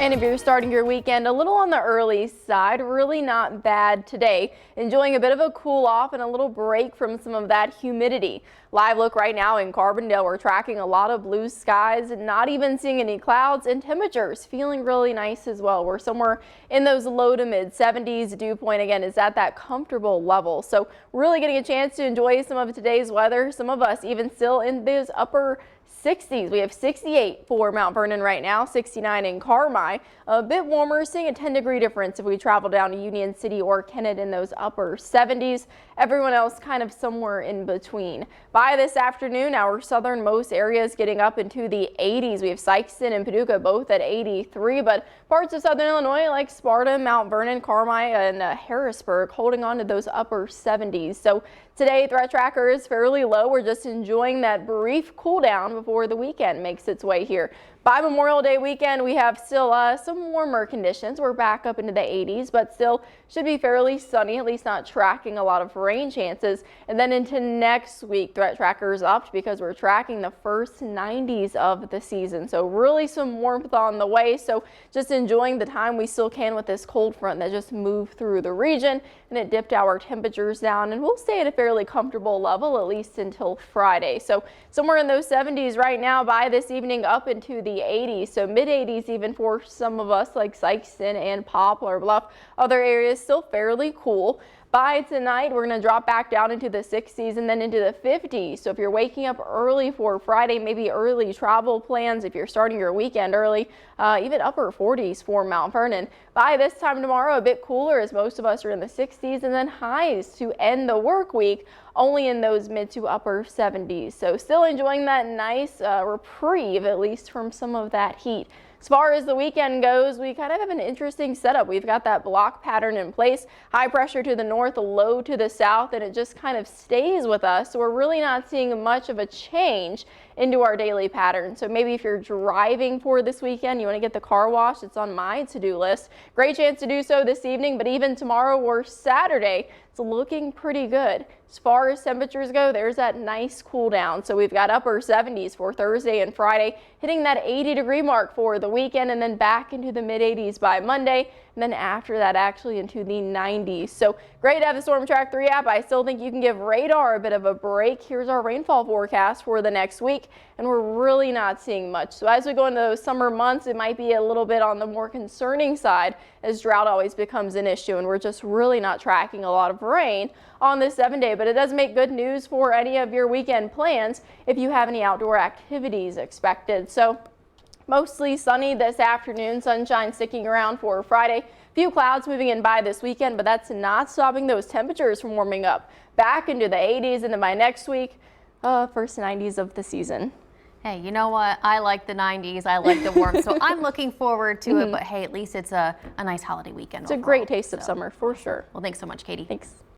And if you're starting your weekend a little on the early side, really not bad today. Enjoying a bit of a cool off and a little break from some of that humidity. Live look right now in Carbondale, we're tracking a lot of blue skies and not even seeing any clouds, and temperatures feeling really nice as well. We're somewhere in those low to mid 70s. Dew point again is at that comfortable level. So really getting a chance to enjoy some of today's weather. Some of us even still in those upper 60s. We have 68 for Mount Vernon right now, 69 in Carmi. A bit warmer, seeing a 10-degree difference if we travel down to Union City or Kennett in those upper 70s. Everyone else kind of somewhere in between. By this afternoon, our southernmost areas getting up into the 80s. We have Sikeston and Paducah both at 83, but parts of southern Illinois like Sparta, Mount Vernon, Carmi, and Harrisburg holding on to those upper 70s. So today, threat tracker is fairly low. We're just enjoying that brief cool down before the weekend makes its way here. By Memorial Day weekend, we have still some warmer conditions. We're back up into the 80s, but still should be fairly sunny, at least not tracking a lot of rain chances. And then into next week, threat tracker is upped because we're tracking the first 90s of the season. So really some warmth on the way. So just enjoying the time we still can with this cold front that just moved through the region, and it dipped our temperatures down, and we'll stay at a fairly comfortable level at least until Friday. So somewhere in those 70s right now. By this evening up into the 80s, so mid 80s even for some of us like Sikeston and Poplar Bluff. Other areas still fairly cool. By tonight, we're going to drop back down into the 60s and then into the 50s. So if you're waking up early for Friday, maybe early travel plans, if you're starting your weekend early, even upper 40s for Mount Vernon. By this time tomorrow, a bit cooler as most of us are in the 60s, and then highs to end the work week only in those mid to upper 70s. So still enjoying that nice reprieve, at least from some of that heat. As far as the weekend goes, we kind of have an interesting setup. We've got that block pattern in place, high pressure to the north, low to the south, and it just kind of stays with us. So we're really not seeing much of a change into our daily pattern. So maybe if you're driving for this weekend, you want to get the car washed, it's on my to-do list. Great chance to do so this evening, but even tomorrow or Saturday, it's looking pretty good. As far as temperatures go, there's that nice cool down. So we've got upper 70s for Thursday and Friday, hitting that 80-degree mark for the weekend, and then back into the mid 80s by Monday. And then after that, actually into the 90s. So great to have the Storm Track 3 app. I still think you can give radar a bit of a break. Here's our rainfall forecast for the next week, and we're really not seeing much. So as we go into those summer months, it might be a little bit on the more concerning side as drought always becomes an issue, and we're just really not tracking a lot of rain on this 7-day. But it does make good news for any of your weekend plans if you have any outdoor activities expected. So mostly sunny this afternoon, sunshine sticking around for Friday. Few clouds moving in by this weekend, but that's not stopping those temperatures from warming up back into the 80s, and then by next week, first 90s of the season. Hey, you know what? I like the 90s. I like the warmth, so I'm looking forward to it. But hey, at least it's a nice holiday weekend. It's overall a great taste of summer for sure. Well, thanks so much, Katie. Thanks.